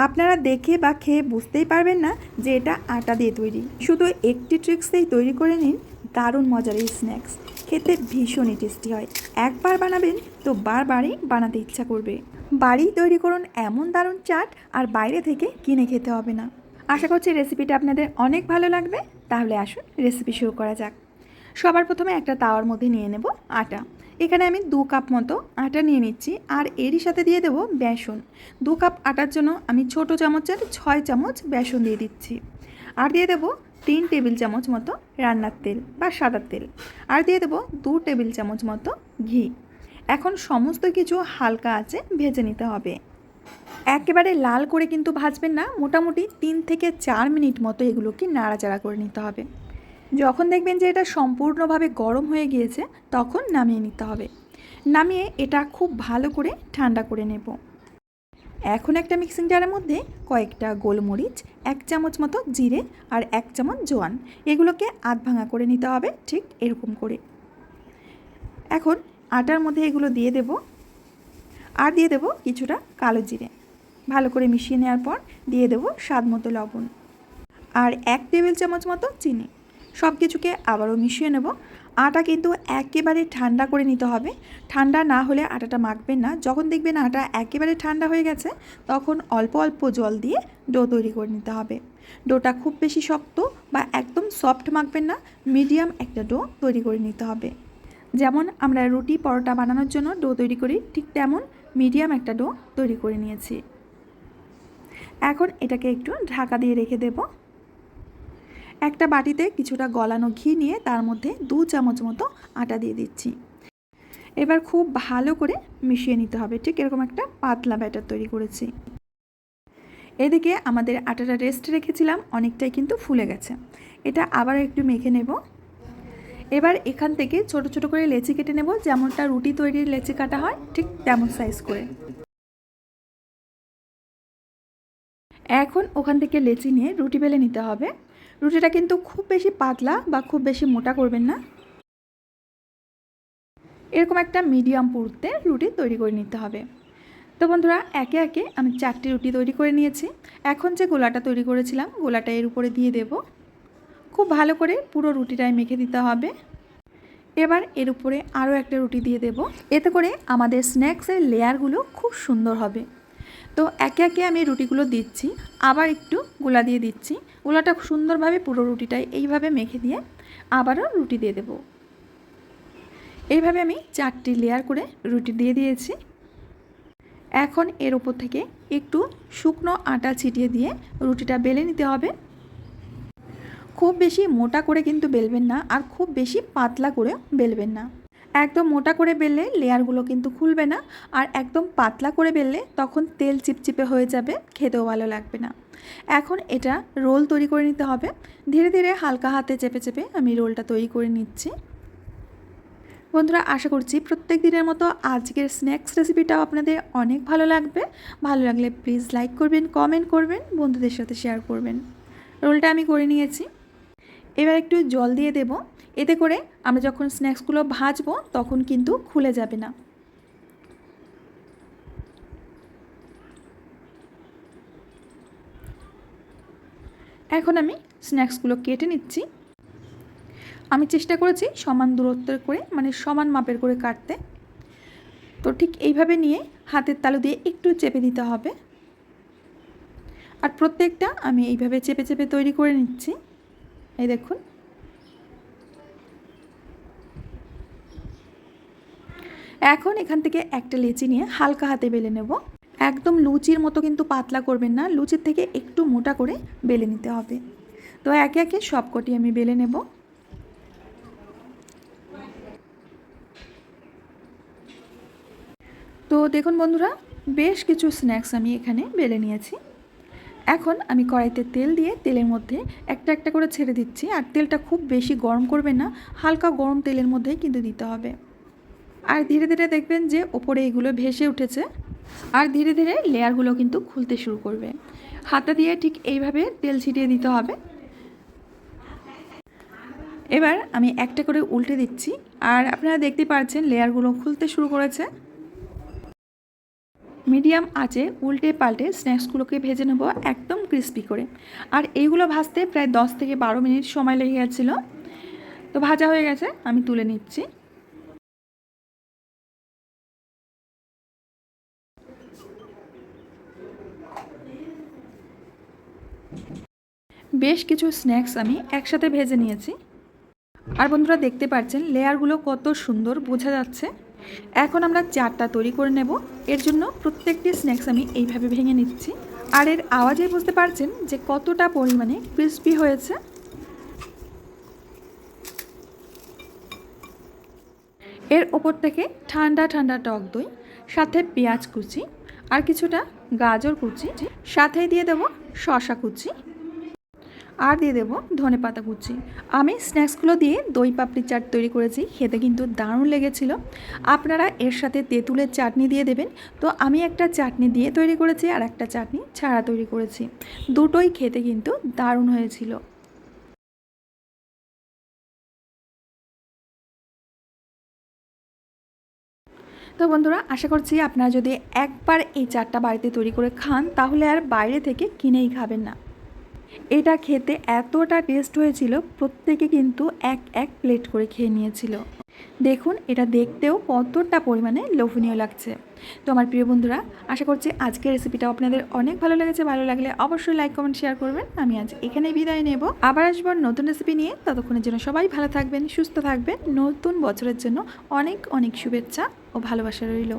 আপনারা দেখে বা খেয়ে বুঝতেই পারবেন না যে এটা আটা দিয়ে তৈরি। শুধু একটি ট্রিক্সেই তৈরি করে নিন দারুণ মজার এই স্ন্যাক্স। খেতে ভীষণই টেস্টি হয়। একবার বানাবেন তো বারবারই বানাতে ইচ্ছা করবে। বাড়িই তৈরি করুন এমন দারুণ চাট, আর বাইরে থেকে কিনে খেতে হবে না। আশা করছি রেসিপিটা আপনাদের অনেক ভালো লাগবে। তাহলে আসুন রেসিপি শুরু করা যাক। সবার প্রথমে একটা তাওয়ার মধ্যে নিয়ে নেব আটা। এখানে আমি 2 কাপ মতো আটা নিয়ে নিচ্ছি, আর এরই সাথে দিয়ে দেবো বেসন। 2 কাপ আটার জন্য আমি ছোটো চামচের 6 চামচ বেসন দিয়ে দিচ্ছি। আর দিয়ে দেবো 3 টেবিল চামচ মতো রান্নার তেল বা সাদা তেল। আর দিয়ে দেবো 2 টেবিল চামচ মতো ঘি। এখন সমস্ত কিছু হালকা আঁচে ভেজে নিতে হবে। একেবারে লাল করে কিন্তু ভাজবেন না, মোটামুটি 3 থেকে 4 মিনিট মতো এগুলোকে নাড়াচাড়া করে নিতে হবে। যখন দেখবেন যে এটা সম্পূর্ণভাবে গরম হয়ে গিয়েছে তখন নামিয়ে নিতে হবে। নামিয়ে এটা খুব ভালো করে ঠান্ডা করে নেব। এখন একটা মিক্সিং জারের মধ্যে কয়েকটা গোলমরিচ, 1 চামচ মতো জিরে আর 1 চামচ জোয়ান, এগুলোকে আধ ভাঙা করে নিতে হবে ঠিক এরকম করে। এখন আটার মধ্যে এগুলো দিয়ে দেব, আর দিয়ে দেব কিছুটা কালো জিরে। ভালো করে মিশিয়ে নেওয়ার পর দিয়ে দেব স্বাদ মতো লবণ আর 1 টেবিল চামচ মতো চিনি। সব কিছুকে আবারও মিশিয়ে নেব। আটা কিন্তু একেবারে ঠান্ডা করে নিতে হবে। ঠান্ডা না হলে আটাটা মাখবেন না। যখন দেখবেন আটা একেবারে ঠান্ডা হয়ে গেছে তখন অল্প অল্প জল দিয়ে ডো তৈরি করে নিতে হবে। ডোটা খুব বেশি শক্ত বা একদম সফট মাখবেন না, মিডিয়াম একটা ডো তৈরি করে নিতে হবে। যেমন আমরা রুটি পরোটা বানানোর জন্য ডো তৈরি করি, ঠিক তেমন মিডিয়াম একটা ডো তৈরি করে নিয়েছি। এখন এটাকে একটু ঢাকা দিয়ে রেখে দেব। একটা বাটিতে কিছুটা গলানো ঘি নিয়ে তার মধ্যে 2 চামচ মতো আটা দিয়ে দিচ্ছি। এবার খুব ভালো করে মিশিয়ে নিতে হবে। ঠিক এরকম একটা পাতলা ব্যাটার তৈরি করেছি। এদিকে আমাদের আটাটা রেস্ট রেখেছিলাম, অনেকটাই কিন্তু ফুলে গেছে। এটা আবার একটু মেখে নেব। এবার এখান থেকে ছোট ছোট করে লেচি কেটে নেব, যেমনটা রুটি তৈরির লেচি কাটা হয় ঠিক তেমন সাইজ করে। এখন ওখান থেকে লেচি নিয়ে রুটি বেলে নিতে হবে। রুটিটা কিন্তু খুব বেশি পাতলা বা খুব বেশি মোটা করবেন না, এরকম একটা মিডিয়াম পুরুত্বের রুটি তৈরি করে নিতে হবে। তো বন্ধুরা, একে একে আমি 4টি রুটি তৈরি করে নিয়েছি। এখন যে গোলাটা তৈরি করেছিলাম গোলাটা এর উপরে দিয়ে দেব। খুব ভালো করে পুরো রুটিটাই মেখে দিতে হবে। এবার এর উপরে আরও একটা রুটি দিয়ে দেব। এতে করে আমাদের স্ন্যাক্সের লেয়ারগুলো খুব সুন্দর হবে। তো একে একে আমি রুটিগুলো দিচ্ছি, আবার একটু গোলা দিয়ে দিচ্ছি। গোলাটা সুন্দরভাবে পুরো রুটিটাই এইভাবে মেখে দিয়ে আবারও রুটি দিয়ে দেব। এইভাবে আমি 4টি লেয়ার করে রুটি দিয়ে দিয়েছি। এখন এর উপর থেকে একটু শুকনো আটা ছিটিয়ে দিয়ে রুটিটা বেলে নিতে হবে। খুব বেশি মোটা করে কিন্তু বেলবেন না, আর খুব বেশি পাতলা করে বেলবেন না। একদম মোটা করে বেললে লেয়ারগুলো কিন্তু খুলবে না, আর একদম পাতলা করে বেললে তখন তেল চিপচিপে হয়ে যাবে, খেতেও ভালো লাগবে না। এখন এটা রোল তৈরি করে নিতে হবে। ধীরে ধীরে হালকা হাতে চেপে চেপে আমি রোলটা তৈরি করে নিচ্ছি। বন্ধুরা, আশা করছি প্রত্যেক দিনের মতো আজকের স্ন্যাক্স রেসিপিটাও আপনাদের অনেক ভালো লাগবে। ভালো লাগলে প্লিজ লাইক করবেন, কমেন্ট করবেন, বন্ধুদের সাথে শেয়ার করবেন। রোলটা আমি করে নিয়েছি। এবার একটু জল দিয়ে দেব, এতে করে আমরা যখন স্ন্যাক্সগুলো ভাজবো তখন কিন্তু খুলে যাবে না। এখন আমি স্ন্যাক্সগুলো কেটে নিচ্ছি। আমি চেষ্টা করেছি সমান দূরত্বের করে, মানে সমান মাপের করে কাটতে। তো ঠিক এইভাবে নিয়ে হাতের তালু দিয়ে একটু চেপে দিতে হবে। আর প্রত্যেকটা আমি এইভাবে চেপে চেপে তৈরি করে নিচ্ছি। এই দেখুন, এখন এখান থেকে একটা লেচি নিয়ে হালকা হাতে বেলে নেব। একদম লুচির মতো কিন্তু পাতলা করবেন না, লুচির থেকে একটু মোটা করে বেলে নিতে হবে। তো একে একে সবকটি আমি বেলে নেব। তো দেখুন বন্ধুরা, বেশ কিছু স্ন্যাক্স আমি এখানে বেলে নিয়েছি। এখন আমি কড়াইতে তেল দিয়ে তেলের মধ্যে একটা একটা করে ছেড়ে দিচ্ছি। আর তেলটা খুব বেশি গরম করবেন না, হালকা গরম তেলের মধ্যেই কিন্তু দিতে হবে। আর ধীরে ধীরে দেখবেন যে ওপরে এগুলো ভেসে উঠেছে, আর ধীরে ধীরে লেয়ারগুলো কিন্তু খুলতে শুরু করবে। হাতা দিয়ে ঠিক এইভাবে তেল ছিটিয়ে দিতে হবে। এবার আমি একটা করে উল্টে দিচ্ছি, আর আপনারা দেখতে পাচ্ছেন লেয়ারগুলো খুলতে শুরু করেছে। মিডিয়াম আঁচে উল্টে পাল্টে স্ন্যাক্সগুলোকে ভেজে নেব একদম ক্রিস্পি করে। আর এইগুলো ভাজতে প্রায় 10 থেকে 12 মিনিট সময় লেগে গেছিলো। তো ভাজা হয়ে গেছে, আমি তুলে নিচ্ছি। বেশ কিছু স্ন্যাক্স আমি একসাথে ভেজে নিয়েছি। আর বন্ধুরা দেখতে পাচ্ছেন লেয়ারগুলো কত সুন্দর বোঝা যাচ্ছে। এখন আমরা চারটা তৈরি করে নেব। এর জন্য প্রত্যেকটি স্ন্যাক্স আমি এইভাবে ভেঙে নিচ্ছি। আর এর আওয়াজে বুঝতে পারছেন যে কতটা পরিমাণে ক্রিস্পি হয়েছে। এর ওপর থেকে ঠান্ডা ঠান্ডা টক দই, সাথে পেঁয়াজ কুচি আর কিছুটা গাজর কুচি, সাথে দিয়ে দেব শসা কুচি আর দিয়ে দেবো ধনেপাতা কুচি। আমি স্ন্যাক্সগুলো দিয়ে দই পাপড়ি চাট তৈরি করেছি, খেতে কিন্তু দারুণ লেগেছিল। আপনারা এর সাথে তেঁতুলের চাটনি দিয়ে দেবেন। তো আমি একটা চাটনি দিয়ে তৈরি করেছি আর একটা চাটনি ছাড়া তৈরি করেছি, দুটোই খেতে কিন্তু দারুণ হয়েছিল। তো বন্ধুরা আশা করছি আপনারা যদি একবার এই চাটটা বাড়িতে তৈরি করে খান তাহলে আর বাইরে থেকে কিনেই খাবেন না। এটা খেতে এতটা টেস্ট হয়েছিল, প্রত্যেকে কিন্তু এক এক প্লেট করে খেয়ে নিয়েছিল। দেখুন এটা দেখতেও কতটা পরিমাণে লোভনীয় লাগছে। তো আমার প্রিয় বন্ধুরা, আশা করছি আজকের রেসিপিটা আপনাদের অনেক ভালো লেগেছে। ভালো লাগলে অবশ্যই লাইক কমেন্ট শেয়ার করবেন। আমি আজ এখানেই বিদায় নেব, আবার আসবো নতুন রেসিপি নিয়ে। ততক্ষণের জন্য সবাই ভালো থাকবেন, সুস্থ থাকবেন। নতুন বছরের জন্য অনেক অনেক শুভেচ্ছা ও ভালোবাসা রইল।